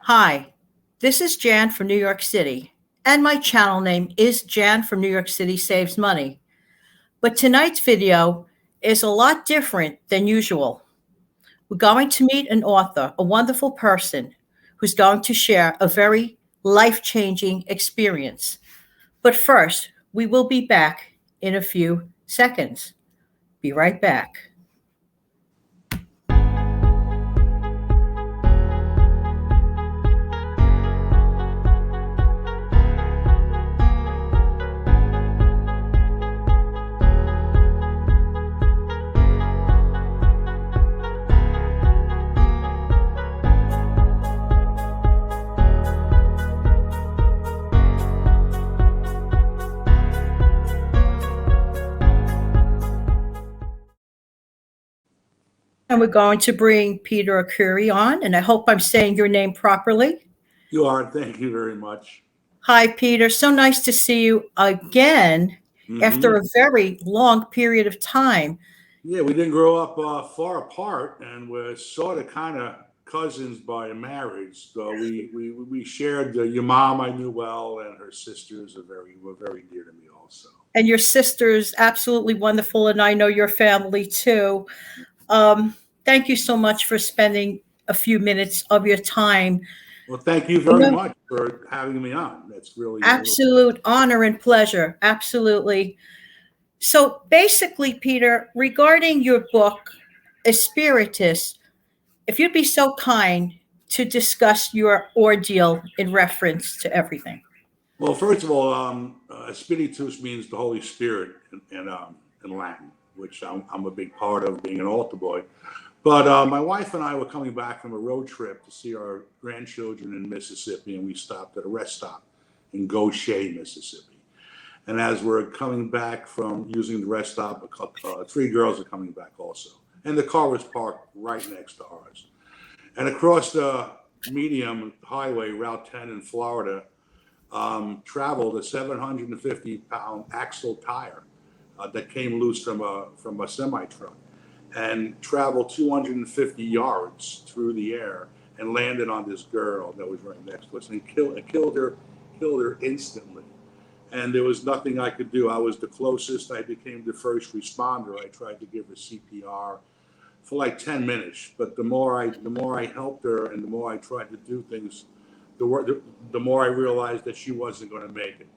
Hi, this is Jan from New York City, and my channel name is Jan from New York City Saves Money. But tonight's video is a lot different than usual. We're going to meet an author, a wonderful person who's going to share a very life-changing experience. But first, we will be back in a few seconds. Be right back. And we're going to bring Peter Curry on, and I hope I'm saying your name properly. You are. Thank you very much. Hi, Peter. So nice to see you again after a very long period of time. Yeah, we didn't grow up far apart, and we're sort of kind of cousins by marriage. So we shared your mom I knew well, and her sisters were very dear to me also. And your sister's absolutely wonderful, and I know your family too. Thank you so much for spending a few minutes of your time. Well, thank you very much for having me on. That's really absolute honor and pleasure. Absolutely. So basically, Peter, regarding your book, Espiritus, if you'd be so kind to discuss your ordeal in reference to everything. Well, first of all, Espiritus means the Holy Spirit in Latin, which I'm a big part of, being an altar boy. But my wife and I were coming back from a road trip to see our grandchildren in Mississippi, and we stopped at a rest stop in Goshen, Mississippi. And as we're coming back from using the rest stop, three girls are coming back also. And the car was parked right next to ours. And across the medium highway, Route 10 in Florida, traveled a 750-pound axle tire that came loose from a semi-truck, and traveled 250 yards through the air and landed on this girl that was right next to us, and killed her instantly. And there was nothing I could do. I was the closest. I became the first responder. I tried to give her CPR for like 10 minutes. But the more I helped her, and the more I tried to do things, the more I realized that she wasn't going to make it.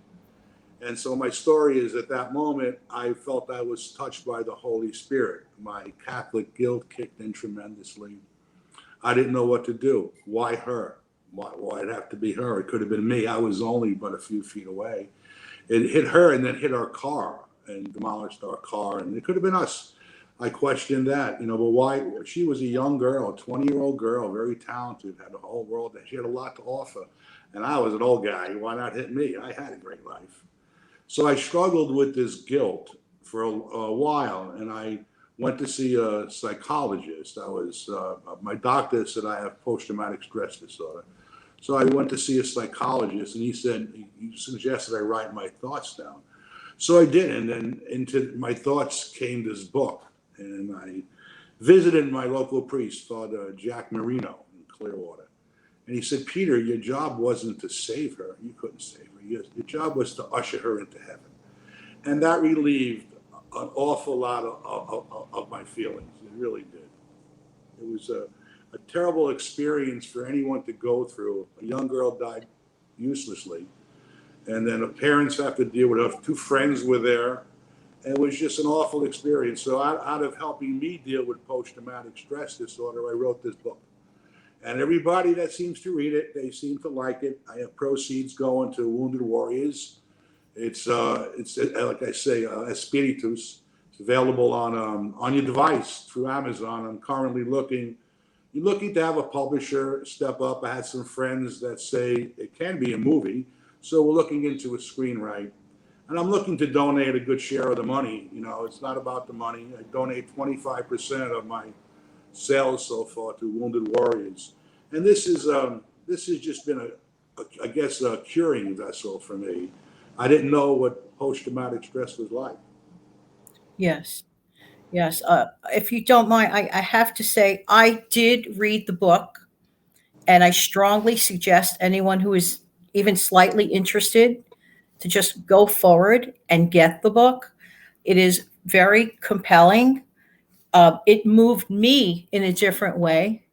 And so my story is, at that moment, I felt I was touched by the Holy Spirit. My Catholic guilt kicked in tremendously. I didn't know what to do. Why her? Why it'd have to be her? It could have been me. I was only but a few feet away. It hit her and then hit our car and demolished our car. And it could have been us. I questioned that, but why? She was a young girl, a 20-year-old girl, very talented, had a whole world, that she had a lot to offer. And I was an old guy. Why not hit me? I had a great life. So I struggled with this guilt for a while, and I went to see a psychologist. My doctor said I have post-traumatic stress disorder. So I went to see a psychologist, and he suggested I write my thoughts down. So I did, and then into my thoughts came this book. And I visited my local priest, Father Jack Marino, in Clearwater. And he said, "Peter, your job wasn't to save her. You couldn't save her. Your job was to usher her into heaven." And that relieved an awful lot of my feelings. It really did. It was a terrible experience for anyone to go through. A young girl died uselessly. And then the parents have to deal with her. Two friends were there. And it was just an awful experience. So out of helping me deal with post-traumatic stress disorder, I wrote this book. And everybody that seems to read it, they seem to like it. I have proceeds going to Wounded Warriors. It's like I say, Espiritus. It's available on your device through Amazon. I'm currently looking to have a publisher step up. I had some friends that say it can be a movie. So we're looking into a screenwrite. And I'm looking to donate a good share of the money. It's not about the money. I donate 25% of my sales so far to Wounded Warriors. And this has just been a curing vessel for me. I didn't know what post-traumatic stress was like. Yes. Yes. If you don't mind, I have to say I did read the book, And I strongly suggest anyone who is even slightly interested to just go forward and get the book. It is very compelling. It moved me in a different way.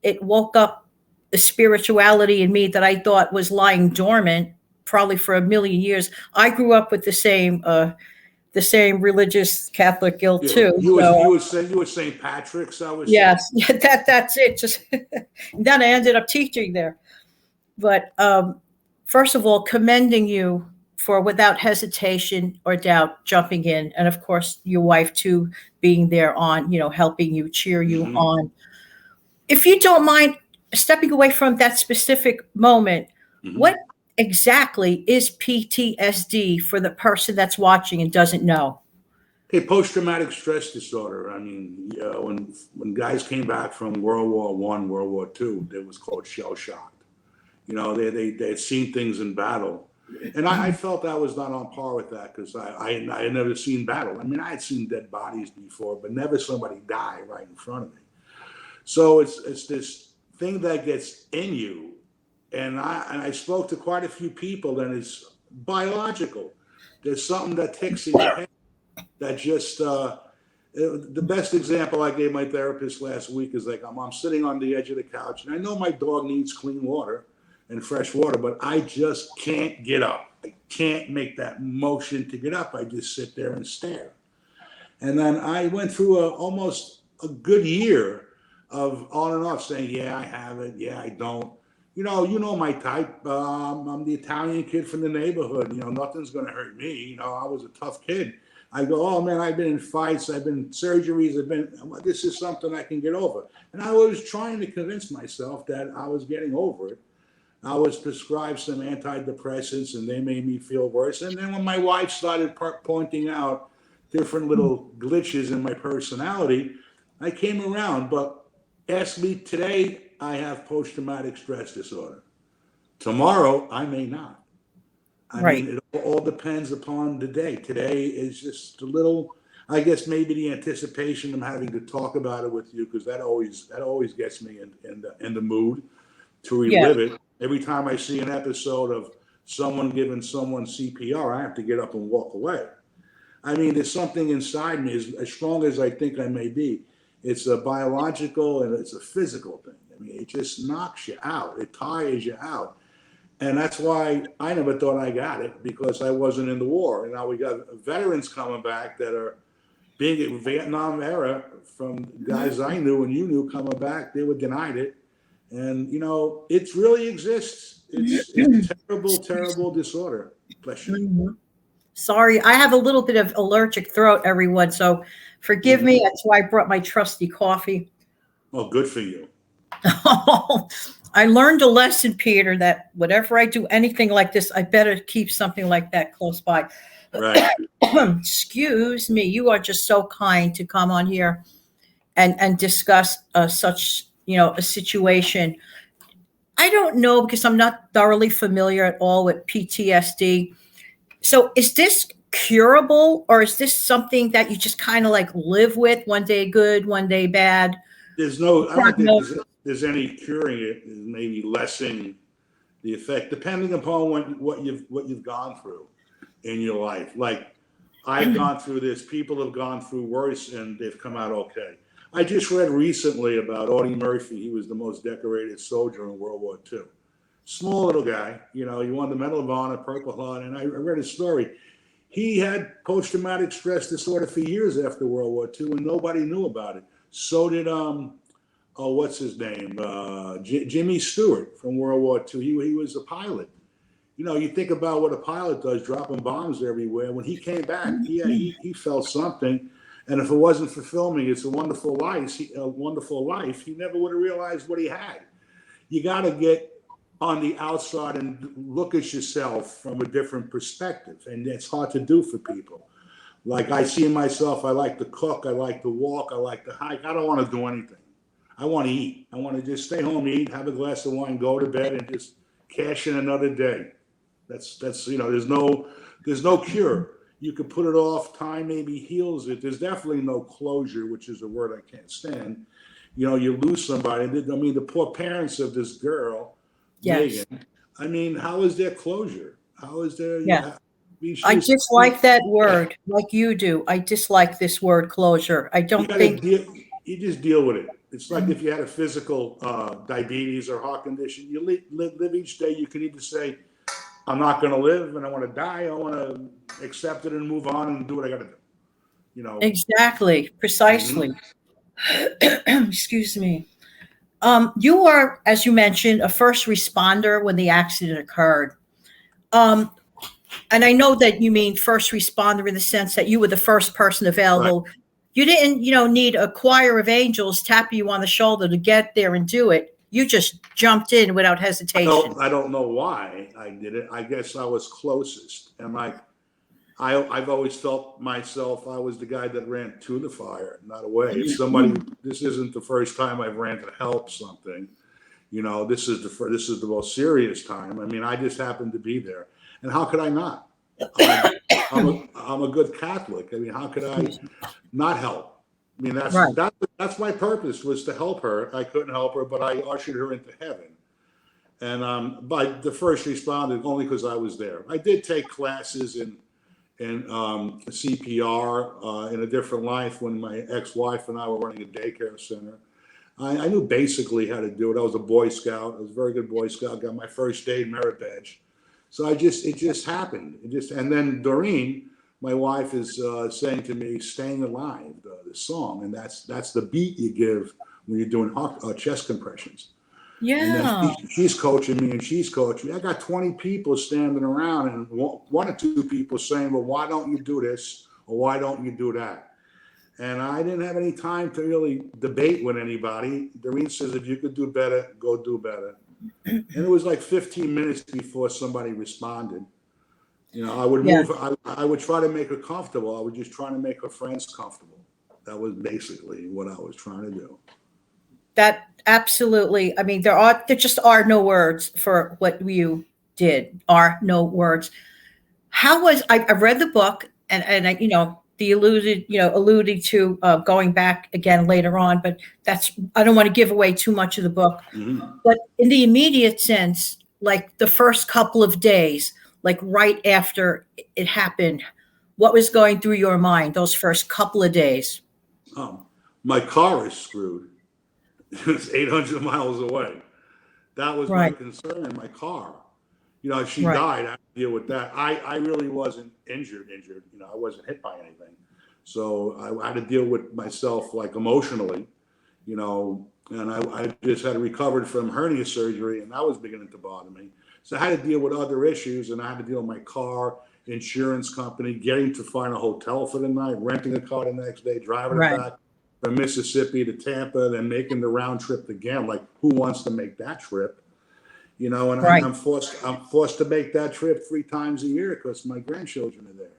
It woke up the spirituality in me that I thought was lying dormant probably for a million years. I grew up with the same religious Catholic guilt Yeah, too. So you were St. Patrick's, I was saying. yes, yeah, that's it. Just then I ended up teaching there. But first of all, commending you for without hesitation or doubt jumping in, and of course your wife too being there on, helping you, cheer you Mhm. on. If you don't mind stepping away from that specific moment, Mhm. what exactly is PTSD for the person that's watching and doesn't know? Okay, post-traumatic stress disorder. I mean, when guys came back from World War One, World War Two, they was called shell shocked. They had seen things in battle, and I felt I was not on par with that because I had never seen battle. I mean, I had seen dead bodies before, but never somebody die right in front of me. So it's this thing that gets in you, and I spoke to quite a few people, and it's biological. There's something that ticks in your head that just the best example I gave my therapist last week is like I'm sitting on the edge of the couch and I know my dog needs clean water and fresh water, but I just can't get up. I can't make that motion to get up. I just sit there and stare. And then I went through almost a good year of on and off saying, yeah, I have it. Yeah, I don't. You know my type. I'm the Italian kid from the neighborhood. Nothing's going to hurt me. I was a tough kid. I go, oh man, I've been in fights, I've been surgeries, this is something I can get over. And I was trying to convince myself that I was getting over it. I was prescribed some antidepressants and they made me feel worse. And then when my wife started pointing out different little glitches in my personality, I came around. But ask me today, I have post traumatic stress disorder. Tomorrow, I may not. I Right. mean, it all depends upon the day. Today is just a little, I guess maybe the anticipation of having to talk about it with you, because that always gets me in the mood to Yeah. relive it. Every time I see an episode of someone giving someone CPR, I have to get up and walk away. I mean, there's something inside me, as strong as I think I may be. It's a biological and it's a physical thing. I mean, it just knocks you out. It tires you out. And that's why I never thought I got it, because I wasn't in the war. And now we got veterans coming back that are being in Vietnam era, from guys I knew and you knew coming back. They were denied it. And, it really exists. It's terrible, terrible disorder. Bless you. Mhm. Sorry, I have a little bit of allergic throat, everyone. So forgive me. Mhm. That's why I brought my trusty coffee. Well, good for you. I learned a lesson, Peter, that whatever I do, anything like this, I better keep something like that close by. Right. Excuse me. You are just so kind to come on here and discuss such, a situation. I don't know because I'm not thoroughly familiar at all with PTSD. So is this curable, or is this something that you just kind of like live with, one day good, one day bad? I don't think Prognosis. there's any curing it. Maybe lessening the effect, depending upon what you've gone through in your life. Like I've gone through this, people have gone through worse, and they've come out okay. I just read recently about Audie Murphy. He was the most decorated soldier in World War II. Small little guy, he won the Medal of Honor, Purple Heart, and I read his story. He had post-traumatic stress disorder for years after World War II, and nobody knew about it. So did what's his name? Jimmy Stewart from World War II. He was a pilot. You think about what a pilot does, dropping bombs everywhere. When he came back, he felt something. And if it wasn't for filming It's a Wonderful Life, he never would have realized what he had. You got to get on the outside and look at yourself from a different perspective. And it's hard to do for people. Like I see myself, I like to cook, I like to walk, I like to hike. I don't want to do anything. I want to eat. I want to just stay home, eat, have a glass of wine, go to bed, and just cash in another day. That's there's no cure. You could put it off. Time maybe heals it. There's definitely no closure, which is a word I can't stand. you lose somebody. I mean, the poor parents of this girl, Yes. Megan. I mean, how is there closure? How is there? Yeah. I mean, I she's dislike that word like you do. I dislike this word closure. I you don't got to think. deal. You just deal with it. It's like if you had a physical diabetes or heart condition, you live each day. You can either say, "I'm not going to live, and I want to die. I want to accept it and move on and do what I got to do." Exactly. Precisely. Mhm. Excuse me. You are, as you mentioned, a first responder when the accident occurred. Um, and I know that you mean first responder in the sense that you were the first person Right. available. You didn't, need a choir of angels tap you on the shoulder to get there and do it. You just jumped in without hesitation. I don't know why I did it. I guess I was closest, and I've always felt myself, I was the guy that ran to the fire, not away. If somebody, this isn't the first time I've ran to help something. This is the most serious time. I mean, I just happened to be there, and how could I not? I'm a good Catholic. I mean, how could I not help? I mean, Right. that's my purpose, was to help her. I couldn't help her, but I ushered her into heaven. And by the first responder, only because I was there. I did take classes in CPR in a different life when my ex-wife and I were running a daycare center. I knew basically how to do it. I was a Boy Scout. I was a very good Boy Scout. Got my first aid merit badge. So it just happened. And then Doreen, my wife, is saying to me, "Staying Alive," the song, and that's the beat you give when you're doing chest compressions. And then Yeah. she's coaching me, and she's coaching me. I got 20 people standing around, and one or two people saying, "Well, why don't you do this? Or why don't you do that?" And I didn't have any time to really debate with anybody. Doreen says, "If you could do better, go do better." And it was like 15 minutes before somebody responded. I would Yeah. move, I would try to make her comfortable. I was just trying to make her friends comfortable. That was basically what I was trying to do. That absolutely. I mean, there just are no words for what you did. Are no words. How was I read the book and I, the alluded to going back again later on, but I don't want to give away too much of the book. Mhm. But in the immediate sense, like the first couple of days, like right after it happened, what was going through your mind those first couple of days? My car is screwed. It's 800 miles away. That was my Right, concern. My car. If she right, died, I had to deal with that. I really wasn't injured. I wasn't hit by anything. So I had to deal with myself like emotionally, and I just had recovered from hernia surgery, and that was beginning to bother me. So I had to deal with other issues, and I had to deal with my car, insurance company, getting to find a hotel for the night, renting a car the next day, driving it right, back from Mississippi to Tampa, then making the round trip again. Like, who wants to make that trip? And right. I'm forced to make that trip 3 times a year because my grandchildren are there.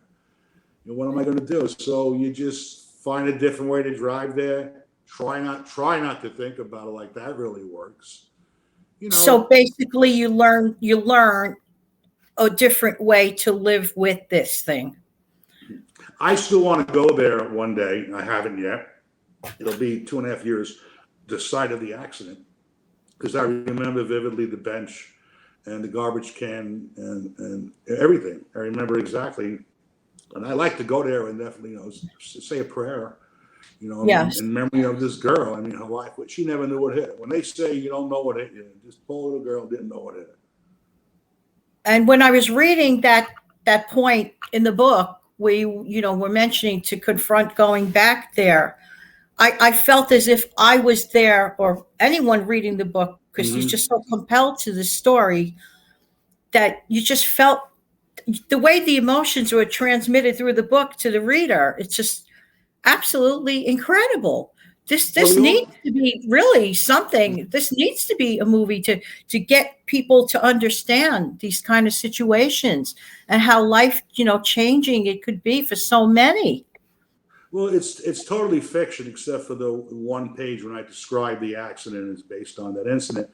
What am I going to do? So you just find a different way to drive there. Try not to think about it like that really works. You So know, basically, you learn a different way to live with this thing. I still want to go there one day. I haven't yet. It'll be 2.5 years, the site of the accident, because I remember vividly the bench and the garbage can and everything. I remember exactly, and I like to go there and definitely, say a prayer. Yes. In memory of this girl. I mean, her life, she never knew what hit her. When they say you don't know what hit you, this poor little girl didn't know what hit her. And when I was reading that point in the book where you were mentioning to confront going back there, I felt as if I was there or anyone reading the book because you're Mm-hmm. just so compelled to the story that you just felt the way the emotions were transmitted through the book to the reader. It's just absolutely incredible. This Well, this needs to be really something. This needs to be a movie to get people to understand these kind of situations and how life, changing it could be for so many. it's totally fiction except for the one page when I describe the accident is based on that incident,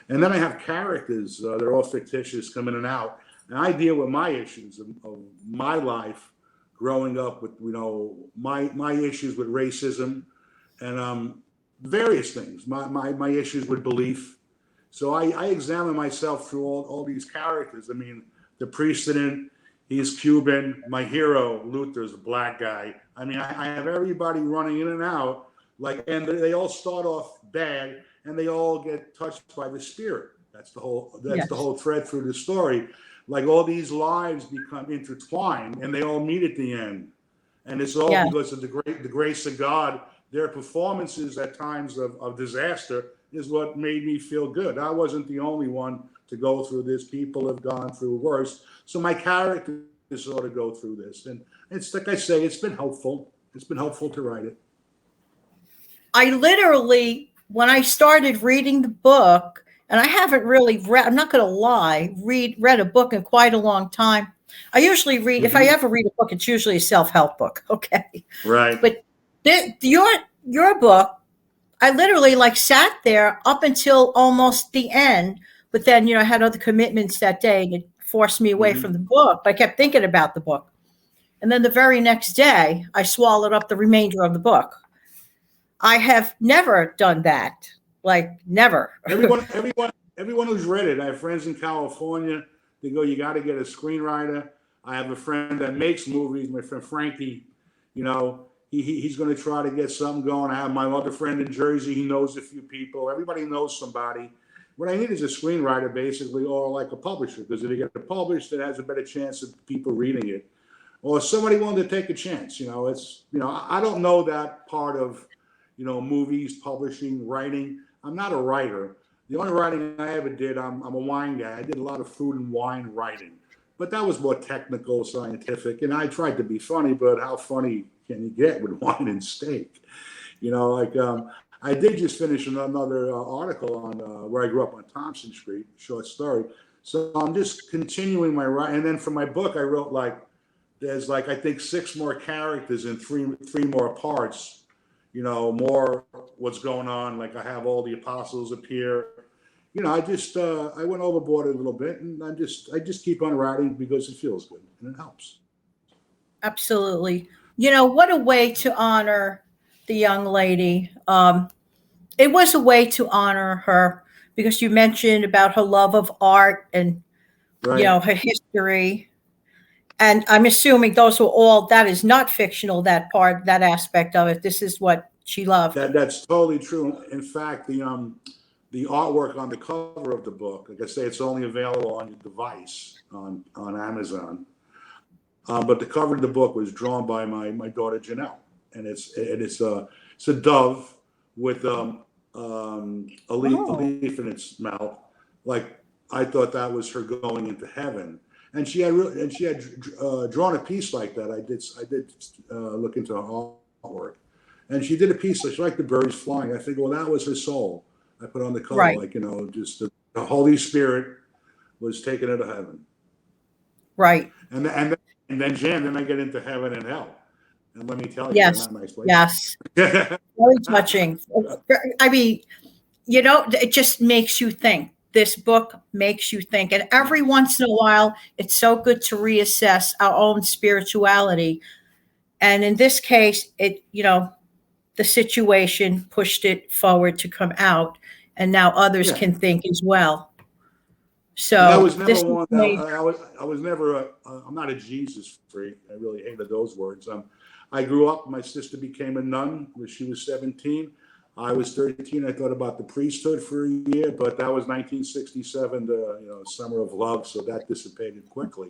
and then I have characters. They're all fictitious, come in and out, and I deal with my issues of my life growing up with my issues with racism, and various things. My issues with belief. So I examine myself through all these characters. I mean, the priest in it, he's Cuban. My hero, Luther's a black guy. I mean, I have everybody running in and out, and they all start off bad, and they all get touched by the Spirit. That's the whole thread through the story. Like all these lives become intertwined, and they all meet at the end. And it's all because of the grace of God. Their performances at times of disaster is what made me feel good. I wasn't the only one to go through this. People have gone through worse. So my character sort of go through this. And it's like I say, it's been helpful. It's been helpful to write it. I literally, when I started reading the book, and I haven't really read, I'm not going to lie, read a book in quite a long time. I usually read, if I ever read a book, it's usually a self-help book. Okay. Right. But your book, I literally sat there up until almost the end, but then, I had other commitments that day and it forced me away from the book. But I kept thinking about the book. And then the very next day, I swallowed up the remainder of the book. I have never done that. Never. Everyone who's read it, I have friends in California. They go, you got to get a screenwriter. I have a friend that makes movies, my friend Frankie. He's going to try to get something going. I have my other friend in Jersey. He knows a few people. Everybody knows somebody. What I need is a screenwriter, basically, or a publisher. Because if you get it published, it has a better chance of people reading it, or somebody willing to take a chance. I don't know that part of, movies, publishing, writing. I'm not a writer. The only writing I ever did, I'm a wine guy. I did a lot of food and wine writing, but that was more technical, scientific. And I tried to be funny, but how funny can you get with wine and steak? I did just finish another article on where I grew up on Thompson Street, short story. So I'm just continuing my writing. And then for my book, I wrote there's I think 6 more characters and three more parts. More what's going on. I have all the apostles appear. I just I went overboard a little bit, and I just keep on writing because it feels good and it helps. Absolutely. What a way to honor the young lady. It was a way to honor her because you mentioned about her love of art and her history. And I'm assuming those were all, that is not fictional, that aspect of it. This is what she loved. That's totally true. In fact, the artwork on the cover of the book, like I say, it's only available on your device on Amazon. But the cover of the book was drawn by my daughter Janelle, and it's a dove with a leaf in its mouth. I thought that was her going into heaven. And she had drawn a piece like that. I did look into her artwork, and she did a piece. She liked the birds flying. I think, well, that was her soul. I put on the cover, right. Just the Holy Spirit was taken into heaven. Right. And then Jan, then I get into heaven and hell. And let me tell you, yes, not nice place. Yes, very touching. I mean, it just makes you think. This book makes you think. And every once in a while, it's so good to reassess our own spirituality. And in this case, the situation pushed it forward to come out. And now others can think as well. So I was never one. I was never. I'm not a Jesus freak. I really hated those words. I grew up. My sister became a nun when she was 17. I was 13. I thought about the priesthood for a year, but that was 1967, the summer of love, so that dissipated quickly.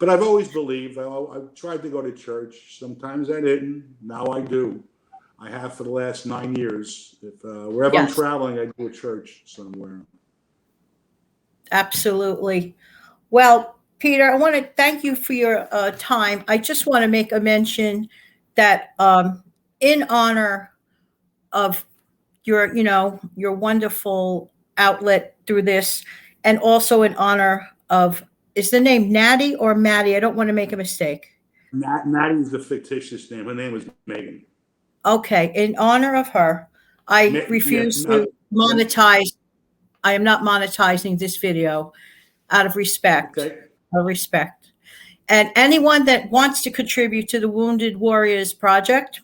But I've always believed. I tried to go to church. Sometimes I didn't. Now I do. I have for the last 9 years. If wherever I'm traveling, I go to church somewhere. Absolutely. Well, Peter, I want to thank you for your time. I just want to make a mention that in honor of your wonderful outlet through this, and also in honor of, is the name Natty or Maddie? I don't want to make a mistake. Maddie is the fictitious name. Her name is Megan. Okay. In honor of her, I refuse to monetize. I am not monetizing this video out of respect. Okay. Out of respect. And anyone that wants to contribute to the Wounded Warriors Project.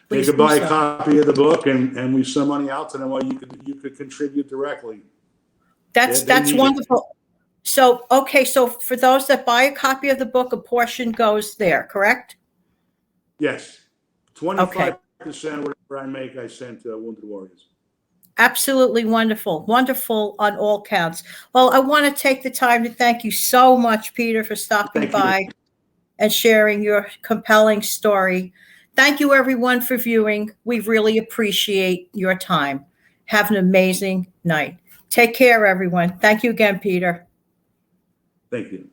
They Please could do buy a so. copy of the book, and we send money out to them, or you could contribute directly. They That's need it. wonderful. So, okay, so for those that buy a copy of the book, a portion goes there, correct? Yes, Okay. 25% whatever I make, I send to Wounded Warriors. Absolutely wonderful. Wonderful on all counts. Well, I want to take the time to thank you so much, Peter, for stopping Thank you. by and sharing your compelling story. Thank you, everyone, for viewing. We really appreciate your time. Have an amazing night. Take care, everyone. Thank you again, Peter. Thank you.